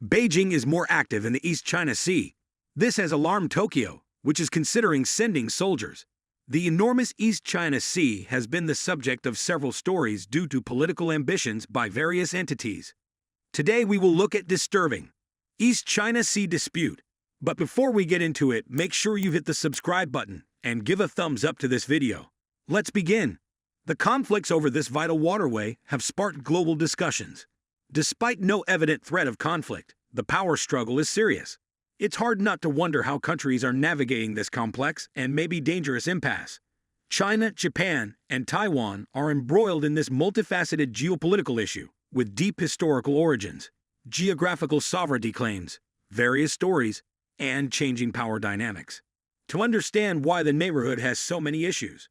Beijing is more active in the East China Sea. This has alarmed Tokyo, which is considering sending soldiers. The enormous East China Sea has been the subject of several stories due to political ambitions by various entities. Today we will look at disturbing East China Sea dispute. But before we get into it, make sure you hit the subscribe button and give a thumbs up to this video. Let's begin. The conflicts over this vital waterway have sparked global discussions. Despite no evident threat of conflict, the power struggle is serious. It's hard not to wonder how countries are navigating this complex and maybe dangerous impasse. China, Japan, and Taiwan are embroiled in this multifaceted geopolitical issue, with deep historical origins, geographical sovereignty claims, various stories, and changing power dynamics. To understand why the neighborhood has so many issues,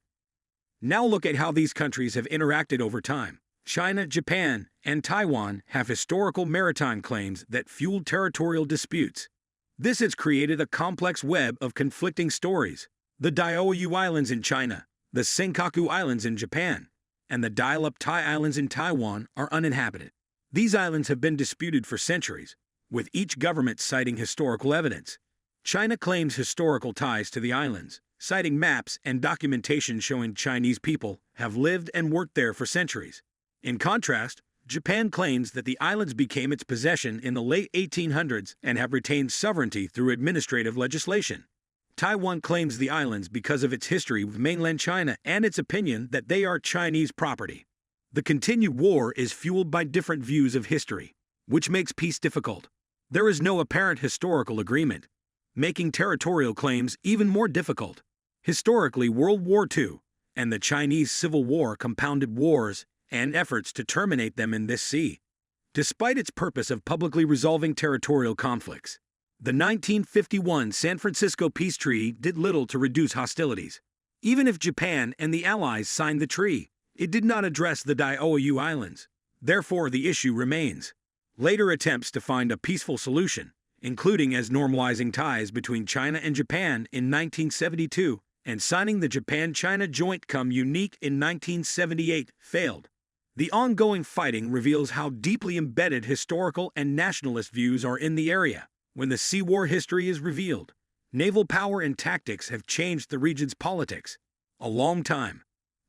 now look at how these countries have interacted over time. China, Japan, and Taiwan have historical maritime claims that fueled territorial disputes. This has created a complex web of conflicting stories. The Diaoyu Islands in China, the Senkaku Islands in Japan, and the Diaoyu Islands in Taiwan are uninhabited. These islands have been disputed for centuries, with each government citing historical evidence. China claims historical ties to the islands, citing maps and documentation showing Chinese people have lived and worked there for centuries. In contrast, Japan claims that the islands became its possession in the late 1800s and have retained sovereignty through administrative legislation. Taiwan claims the islands because of its history with mainland China and its opinion that they are Chinese property. The continued war is fueled by different views of history, which makes peace difficult. There is no apparent historical agreement, making territorial claims even more difficult. Historically, World War II and the Chinese Civil War compounded wars and efforts to terminate them in this sea. Despite its purpose of publicly resolving territorial conflicts, the 1951 San Francisco Peace Treaty did little to reduce hostilities. Even if Japan and the Allies signed the treaty, it did not address the Diaoyu Islands. Therefore, the issue remains. Later attempts to find a peaceful solution, including as normalizing ties between China and Japan in 1972 and signing the Japan-China Joint Communique in 1978, failed. The ongoing fighting reveals how deeply embedded historical and nationalist views are in the area. When the sea war history is revealed, naval power and tactics have changed the region's politics. A long time,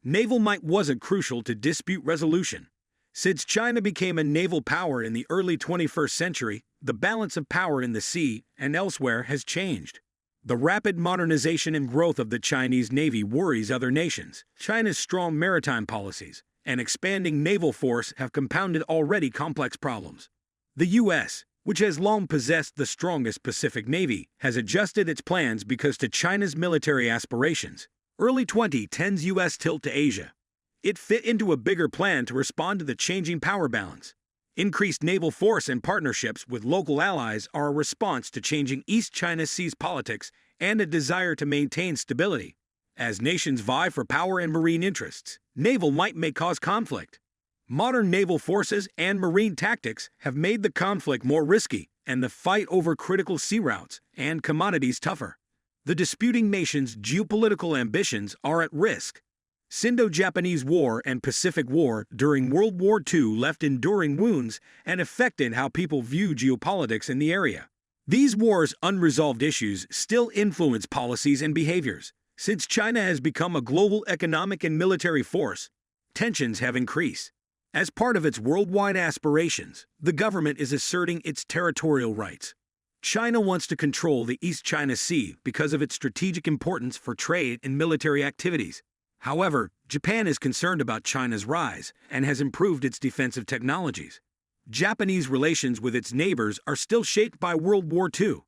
naval might wasn't crucial to dispute resolution. Since China became a naval power in the early 21st century, the balance of power in the sea and elsewhere has changed. The rapid modernization and growth of the Chinese Navy worries other nations. China's strong maritime policies and expanding naval force have compounded already complex problems. The U.S., which has long possessed the strongest Pacific Navy, has adjusted its plans because to China's military aspirations. Early 2010s U.S. tilt to Asia. It fit into a bigger plan to respond to the changing power balance. Increased naval force and partnerships with local allies are a response to changing East China Sea's politics and a desire to maintain stability. As nations vie for power and marine interests, naval might may cause conflict. Modern naval forces and marine tactics have made the conflict more risky and the fight over critical sea routes and commodities tougher. The disputing nations' geopolitical ambitions are at risk. Sino-Japanese War and Pacific War during World War II left enduring wounds and affected how people view geopolitics in the area. These wars' unresolved issues still influence policies and behaviors. Since China has become a global economic and military force, tensions have increased. As part of its worldwide aspirations, the government is asserting its territorial rights. China wants to control the East China Sea because of its strategic importance for trade and military activities. However, Japan is concerned about China's rise and has improved its defensive technologies. Japanese relations with its neighbors are still shaped by World War II.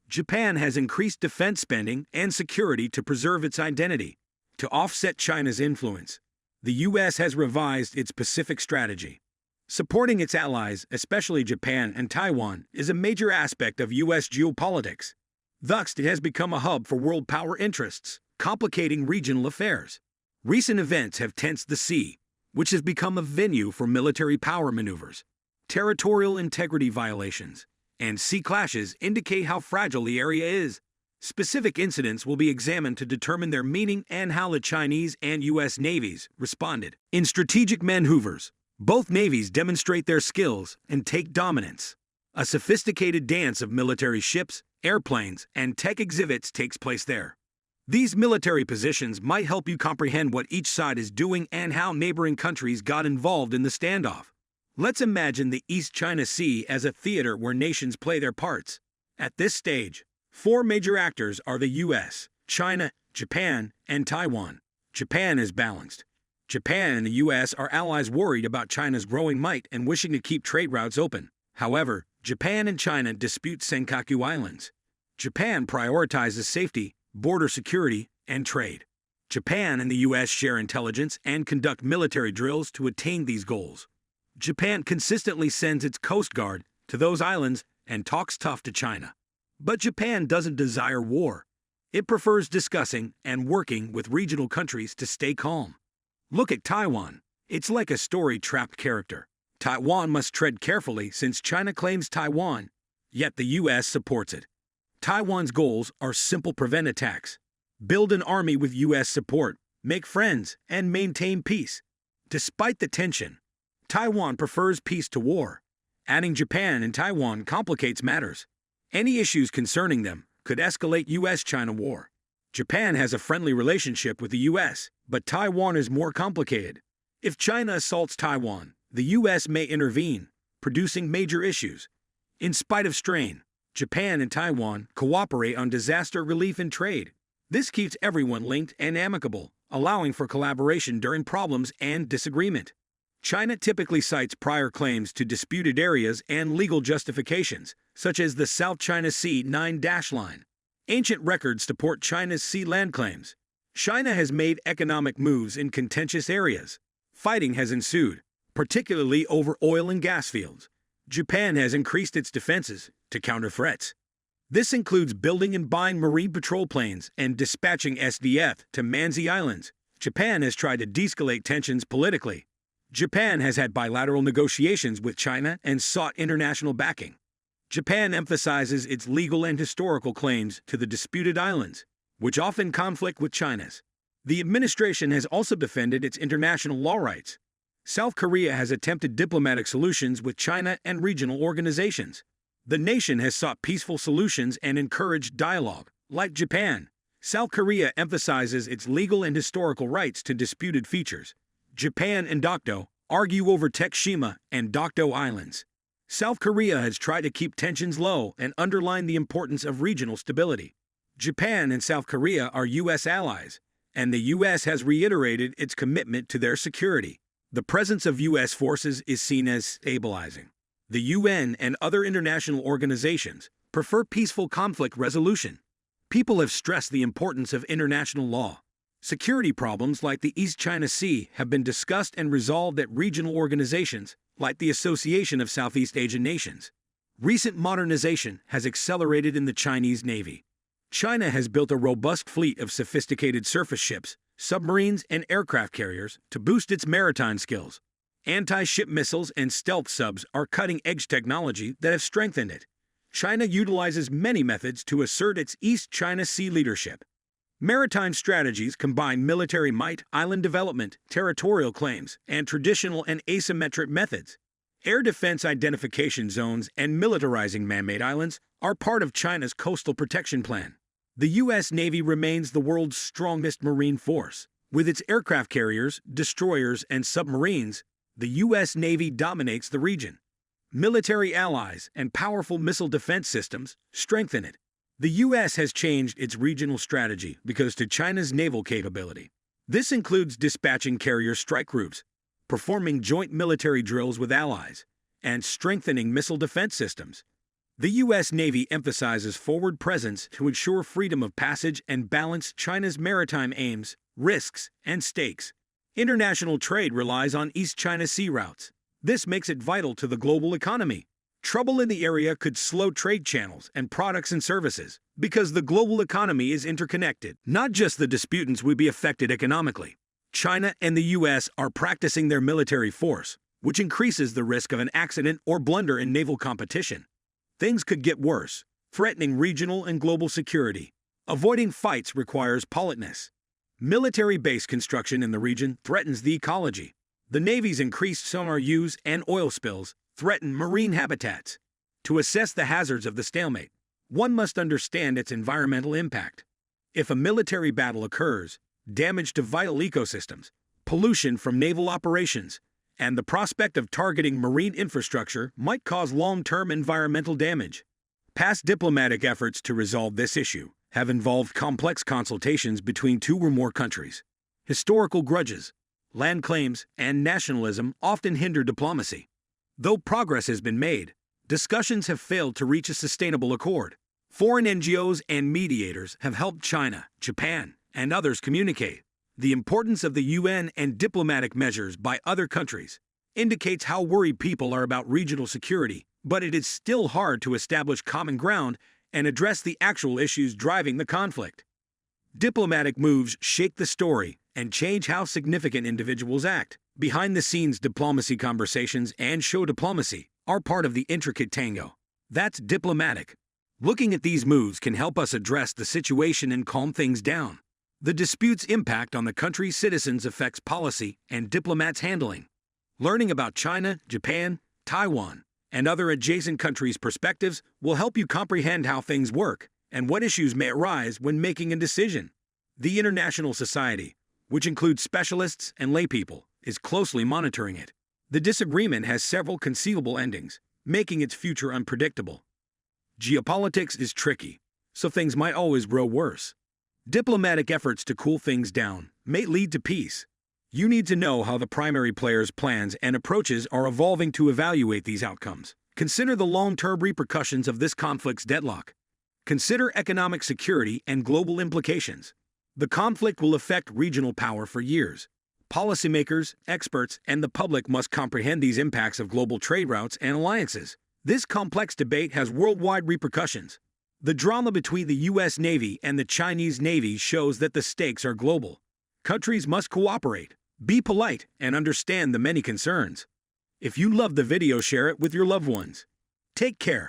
Japan has increased defense spending and security to preserve its identity. To offset China's influence, the U.S. has revised its Pacific strategy. Supporting its allies, especially Japan and Taiwan, is a major aspect of U.S. geopolitics. Thus, it has become a hub for world power interests, complicating regional affairs. Recent events have tensed the sea, which has become a venue for military power maneuvers. Territorial integrity violations and sea clashes indicate how fragile the area is. Specific incidents will be examined to determine their meaning and how the Chinese and U.S. navies responded. In strategic maneuvers, both navies demonstrate their skills and take dominance. A sophisticated dance of military ships, airplanes, and tech exhibits takes place there. These military positions might help you comprehend what each side is doing and how neighboring countries got involved in the standoff. Let's imagine the East China Sea as a theater where nations play their parts. At this stage, four major actors are the US, China, Japan, and Taiwan. Japan is balanced. Japan and the US are allies worried about China's growing might and wishing to keep trade routes open. However, Japan and China dispute Senkaku Islands. Japan prioritizes safety, border security, and trade. Japan and the US share intelligence and conduct military drills to attain these goals. Japan consistently sends its Coast Guard to those islands and talks tough to China. But Japan doesn't desire war. It prefers discussing and working with regional countries to stay calm. Look at Taiwan. It's like a story-trapped character. Taiwan must tread carefully since China claims Taiwan, yet the US supports it. Taiwan's goals are simple: prevent attacks, build an army with US support, make friends, and maintain peace. Despite the tension, Taiwan prefers peace to war. Adding Japan and Taiwan complicates matters. Any issues concerning them could escalate US-China war. Japan has a friendly relationship with the US, but Taiwan is more complicated. If China assaults Taiwan, the US may intervene, producing major issues. In spite of strain, Japan and Taiwan cooperate on disaster relief and trade. This keeps everyone linked and amicable, allowing for collaboration during problems and disagreement. China typically cites prior claims to disputed areas and legal justifications, such as the South China Sea 9-line. Ancient records support China's sea land claims. China has made economic moves in contentious areas. Fighting has ensued, particularly over oil and gas fields. Japan has increased its defenses to counter threats. This includes building and buying marine patrol planes and dispatching SDF to Manzi Islands. Japan has tried to de-escalate tensions politically. Japan has had bilateral negotiations with China and sought international backing. Japan emphasizes its legal and historical claims to the disputed islands, which often conflict with China's. The administration has also defended its international law rights. South Korea has attempted diplomatic solutions with China and regional organizations. The nation has sought peaceful solutions and encouraged dialogue. Like Japan, South Korea emphasizes its legal and historical rights to disputed features. Japan and Dokdo argue over Tekshima and Dokdo Islands. South Korea has tried to keep tensions low and underline the importance of regional stability. Japan and South Korea are U.S. allies, and the U.S. has reiterated its commitment to their security. The presence of U.S. forces is seen as stabilizing. The UN and other international organizations prefer peaceful conflict resolution. People have stressed the importance of international law. Security problems like the East China Sea have been discussed and resolved at regional organizations like the Association of Southeast Asian Nations. Recent modernization has accelerated in the Chinese Navy. China has built a robust fleet of sophisticated surface ships, submarines, and aircraft carriers to boost its maritime skills. Anti-ship missiles and stealth subs are cutting-edge technology that have strengthened it. China utilizes many methods to assert its East China Sea leadership. Maritime strategies combine military might, island development, territorial claims, and traditional and asymmetric methods. Air defense identification zones and militarizing man-made islands are part of China's coastal protection plan. The U.S. Navy remains the world's strongest marine force. With its aircraft carriers, destroyers, and submarines, the U.S. Navy dominates the region. Military allies and powerful missile defense systems strengthen it. The U.S. has changed its regional strategy because of China's naval capability. This includes dispatching carrier strike groups, performing joint military drills with allies, and strengthening missile defense systems. The U.S. Navy emphasizes forward presence to ensure freedom of passage and balance China's maritime aims, risks, and stakes. International trade relies on East China Sea routes. This makes it vital to the global economy. Trouble in the area could slow trade channels and products and services because the global economy is interconnected. Not just the disputants would be affected economically. China and the U.S. are practicing their military force, which increases the risk of an accident or blunder in naval competition. Things could get worse, threatening regional and global security. Avoiding fights requires politeness. Military base construction in the region threatens the ecology. The Navy's increased sonar use and oil spills threaten marine habitats. To assess the hazards of the stalemate, one must understand its environmental impact. If a military battle occurs, damage to vital ecosystems, pollution from naval operations, and the prospect of targeting marine infrastructure might cause long-term environmental damage. Past diplomatic efforts to resolve this issue have involved complex consultations between two or more countries. Historical grudges, land claims, and nationalism often hinder diplomacy. Though progress has been made, discussions have failed to reach a sustainable accord. Foreign NGOs and mediators have helped China, Japan, and others communicate. The importance of the UN and diplomatic measures by other countries indicates how worried people are about regional security, but it is still hard to establish common ground and address the actual issues driving the conflict. Diplomatic moves shake the story and change how significant individuals act. Behind-the-scenes diplomacy conversations and show diplomacy are part of the intricate tango. That's diplomatic. Looking at these moves can help us address the situation and calm things down. The dispute's impact on the country's citizens affects policy and diplomats' handling. Learning about China, Japan, Taiwan, and other adjacent countries' perspectives will help you comprehend how things work and what issues may arise when making a decision. The international society, which includes specialists and laypeople, is closely monitoring it. The disagreement has several conceivable endings, making its future unpredictable. Geopolitics is tricky, so things might always grow worse. Diplomatic efforts to cool things down may lead to peace. You need to know how the primary players' plans and approaches are evolving to evaluate these outcomes. Consider the long-term repercussions of this conflict's deadlock. Consider economic security and global implications. The conflict will affect regional power for years. Policymakers, experts, and the public must comprehend these impacts of global trade routes and alliances. This complex debate has worldwide repercussions. The drama between the U.S. Navy and the Chinese Navy shows that the stakes are global. Countries must cooperate, be polite, and understand the many concerns. If you loved the video, share it with your loved ones. Take care.